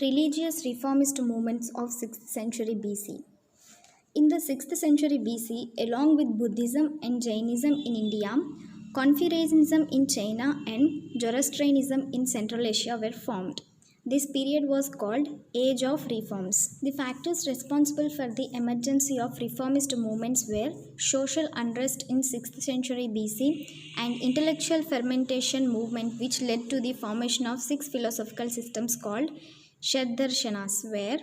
Religious reformist movements of 6th century BC. In the 6th century BC, along with Buddhism and Jainism in India, Confucianism in China and Zoroastrianism in Central Asia were formed. This period was called Age of Reforms. The factors responsible for the emergence of reformist movements were social unrest in 6th century BC and intellectual fermentation movement which led to the formation of six philosophical systems called Shaddarshanas, where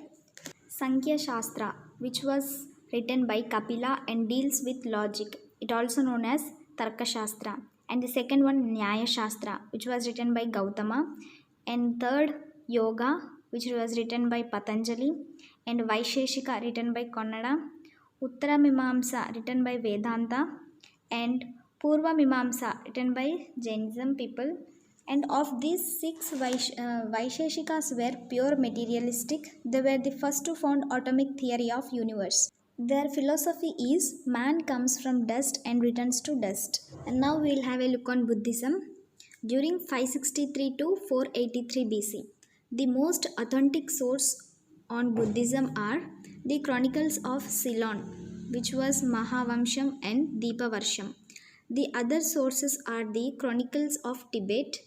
Sankhya Shastra, which was written by Kapila and deals with logic. It also known as Tarka Shastra. And the second one, Nyaya Shastra, which was written by Gautama. And third, Yoga, which was written by Patanjali. And Vaisheshika, written by Kannada. Uttara Mimamsa, written by Vedanta. And Purva Mimamsa, written by Jainism people. And of these six Vaisheshikas were pure materialistic. They were the first to found atomic theory of universe. Their philosophy is man comes from dust and returns to dust. And now we'll have a look on Buddhism. During 563 to 483 BC, the most authentic source on Buddhism are the Chronicles of Ceylon, which was Mahavamsham and Deepavarsham. The other sources are the Chronicles of Tibet,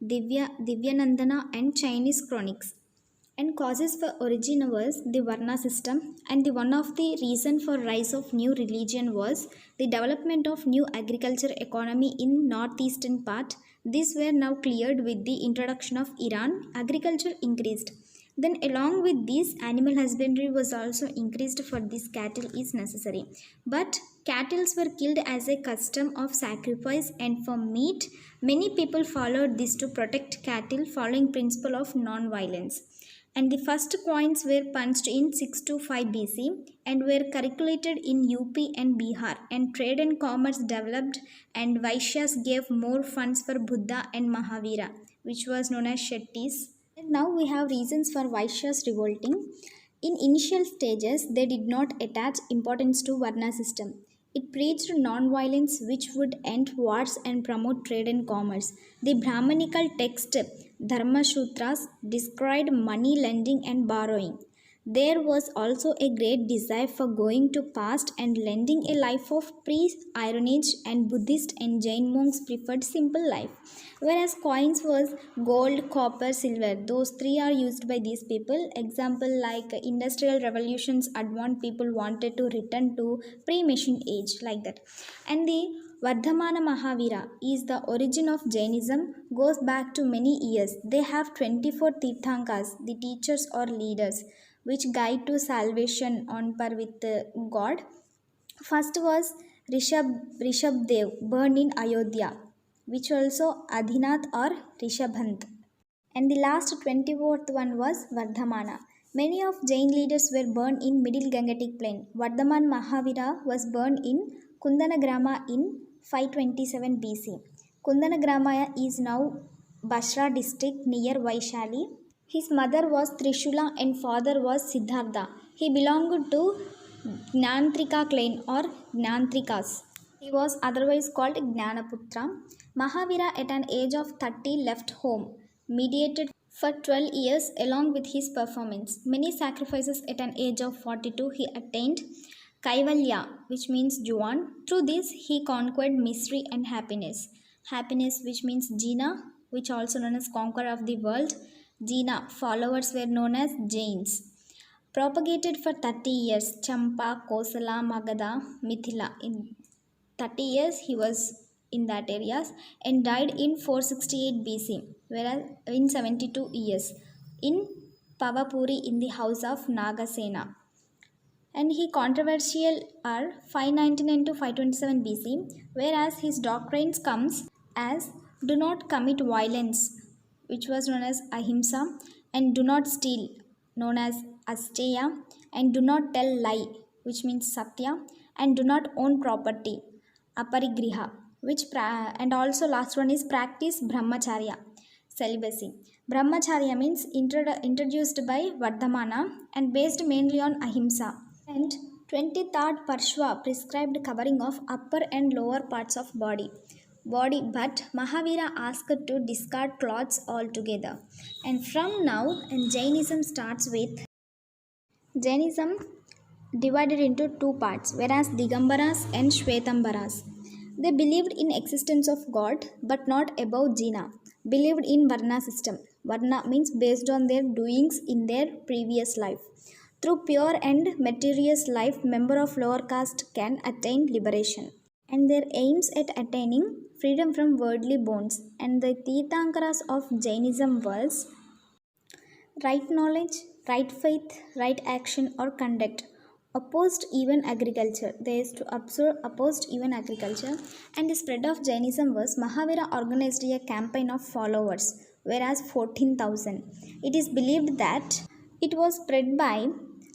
Divyanandana and Chinese Chronics. And causes for origin was the Varna system, and the one of the reason for rise of new religion was the development of new agriculture economy in northeastern part. These were now cleared with the introduction of Iran. Agriculture increased. Then along with this, animal husbandry was also increased for this cattle is necessary. But cattle were killed as a custom of sacrifice and for meat. Many people followed this to protect cattle following principle of non-violence. And the first coins were punched in 625 BC and were circulated in UP and Bihar, and trade and commerce developed, and Vaishyas gave more funds for Buddha and Mahavira, which was known as Shettis. And now we have reasons for Vaishyas revolting. In initial stages, they did not attach importance to Varna system. It preached non-violence which would end wars and promote trade and commerce. The Brahmanical text Dharma Sutras described money lending and borrowing. There was also a great desire for going to past and lending a life of pre-ironage, and Buddhist and Jain monks preferred simple life. Whereas coins was gold, copper, silver. Those three are used by these people. Example like industrial revolutions advanced people wanted to return to pre-machine age like that. And the Vardhamana Mahavira is the origin of Jainism, goes back to many years. They have 24 Tirthankas, the teachers or leaders, which guide to salvation on par with God. First was Rishabdev, born in Ayodhya, which also Adhinath or Rishabhant. And the last 24th one was Vardhamana. Many of Jain leaders were born in Middle Gangetic Plain. Vardhaman Mahavira was born in Kundanagrama in 527 BC. Kundanagrama is now Basra district near Vaishali. His mother was Trishula and father was Siddhartha. He belonged to Gnantrika clan or Gnantrikas. He was otherwise called Gnanaputra. Mahavira at an age of 30 left home, mediated for 12 years along with his performance. Many sacrifices at an age of 42 he attained Kaivalya, which means Juan. Through this he conquered misery and happiness. Happiness, which means Jina, which also known as conqueror of the world. Jina followers were known as Jains. Propagated for 30 years, Champa, Kosala, Magadha, Mithila. In 30 years he was in that areas and died in 468 BC, whereas in 72 years in Pavapuri in the house of Nagasena. And he controversial are 599 to 527 BC, whereas his doctrines comes as do not commit violence, which was known as Ahimsa, and do not steal, known as Asteya, and do not tell lie, which means Satya, and do not own property, Aparigriha, and also last one is practice Brahmacharya, celibacy. Brahmacharya means introduced by Vardhamana and based mainly on Ahimsa. And 23rd Parshva prescribed covering of upper and lower parts of body. body, but Mahavira asked to discard clothes altogether. And from now, and Jainism divided into two parts, whereas Digambaras and Shvetambaras. They believed in existence of God, but not above Jina. Believed in Varna system. Varna means based on their doings in their previous life. Through pure and meritorious life, member of lower caste can attain liberation. And their aims at attaining freedom from worldly bonds. And the Tirthankaras of Jainism was right knowledge, right faith, right action or conduct. Opposed even agriculture. They used to opposed even agriculture. And the spread of Jainism was Mahavira organized a campaign of followers, whereas 14,000. It is believed that it was spread by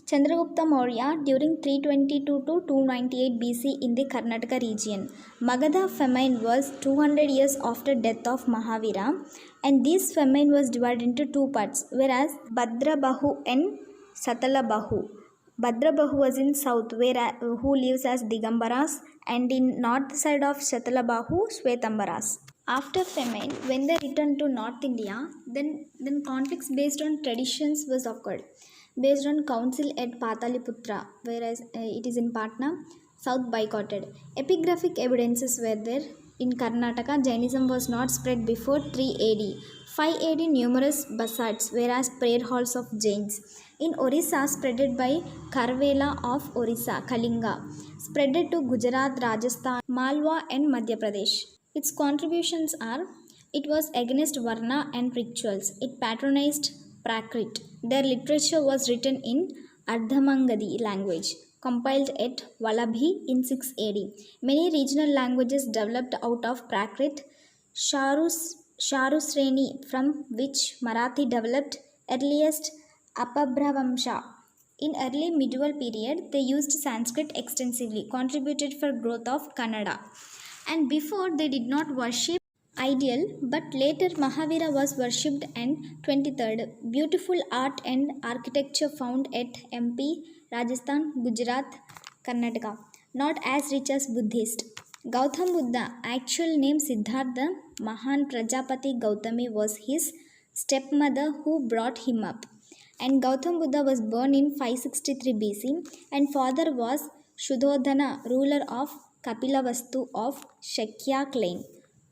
Chandragupta Maurya during 322 to 298 BC in the Karnataka region. Magadha famine was 200 years after death of Mahavira, and this famine was divided into two parts, whereas Bhadrabahu and Satalabahu. Bhadrabahu was in south, who lives as Digambaras, and in north side of Shatalabahu, Shvetambaras. After famine, when they returned to North India, then conflicts based on traditions was occurred. Based on council at Pataliputra, whereas it is in Patna, South boycotted. Epigraphic evidences were there. In Karnataka, Jainism was not spread before 3 AD. 5 AD, numerous bazaars, whereas prayer halls of Jains. In Orissa, spreaded by Karvela of Orissa, Kalinga, spreaded to Gujarat, Rajasthan, Malwa, and Madhya Pradesh. Its contributions are: it was against Varna and rituals. It patronized Prakrit. Their literature was written in Ardhamangadi language, compiled at Vallabhi in 6 AD. Many regional languages developed out of Prakrit. Sharusreni, from which Marathi developed earliest Apabhravamsha. In early medieval period, they used Sanskrit extensively, contributed for growth of Kannada. And before they did not worship ideal, but later Mahavira was worshipped. And 23rd, beautiful art and architecture found at MP, Rajasthan, Gujarat, Karnataka, not as rich as Buddhist. Gautam Buddha, actual name Siddhartha Mahan Prajapati Gautami, was his stepmother who brought him up. And Gautam Buddha was born in 563 BC, and father was Shuddhodhana, ruler of Kapilavastu of Shakya clan.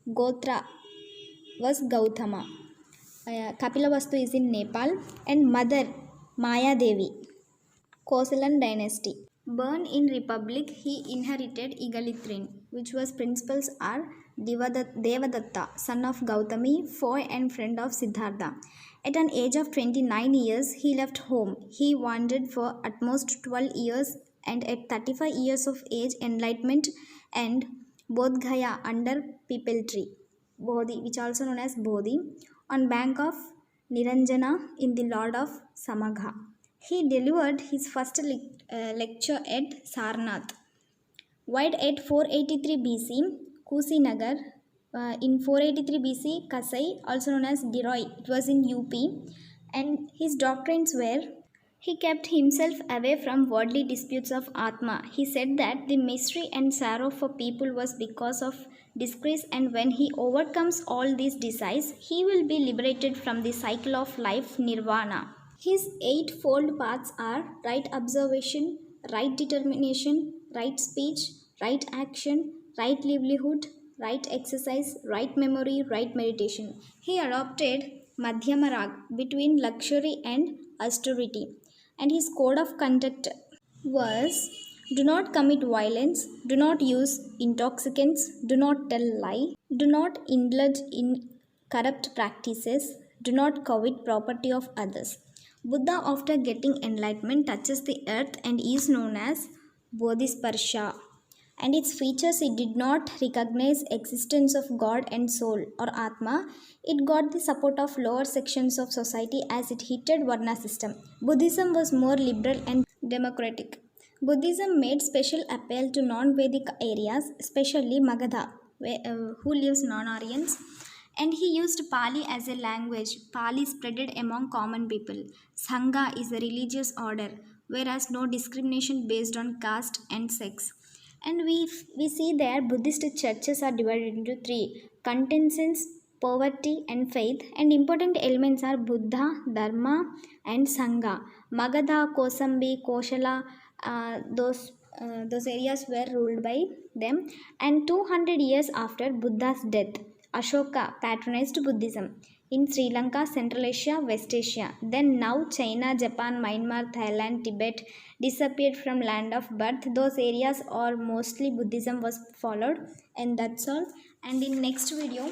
Gotra was Gautama. Kapilavastu is in Nepal, and mother Maya Devi, Kosalan dynasty. Born in Republic, he inherited Egalithrine, which was principals are Devadatta, son of Gautami, foe and friend of Siddhartha. At an age of 29 years, he left home. He wandered for at most 12 years, and at 35 years of age, enlightenment and Bodhgaya under Pipal tree, Bodhi, which also known as Bodhi, on bank of Niranjana in the Lord of Samagha. He delivered his first lecture at Sarnath. Wide at 483 BC, Kusinagar. In 483 BC, Kasai, also known as Giroy, it was in UP. And his doctrines were: he kept himself away from worldly disputes of Atma. He said that the misery and sorrow for people was because of disgrace, and when he overcomes all these desires, he will be liberated from the cycle of life nirvana. His eightfold paths are right observation, right determination, right speech, right action, right livelihood, right exercise, right memory, right meditation. He adopted Madhyama Rag, between luxury and austerity, and his code of conduct was: do not commit violence, do not use intoxicants, do not tell lie, do not indulge in corrupt practices, do not covet property of others. Buddha, after getting enlightenment, touches the earth and is known as Bodhisparsha. And its features: it did not recognize existence of God and soul or Atma. It got the support of lower sections of society as it hated Varna system. Buddhism was more liberal and democratic. Buddhism made special appeal to non-Vedic areas, especially Magadha, who lives non-Aryans, and he used Pali as a language. Pali spreaded among common people. Sangha is a religious order, whereas no discrimination based on caste and sex. And we see there Buddhist churches are divided into three: contentions, poverty, and faith. And important elements are Buddha, Dharma, and Sangha. Magadha, Kosambi, Koshala, those areas were ruled by them. And 200 years after Buddha's death, Ashoka patronized Buddhism in Sri Lanka, Central Asia, West Asia. Then now China, Japan, Myanmar, Thailand, Tibet disappeared from land of birth. Those areas are mostly Buddhism was followed. And that's all. And in next video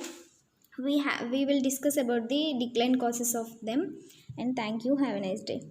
we will discuss about the decline causes of them. And thank you. Have a nice day.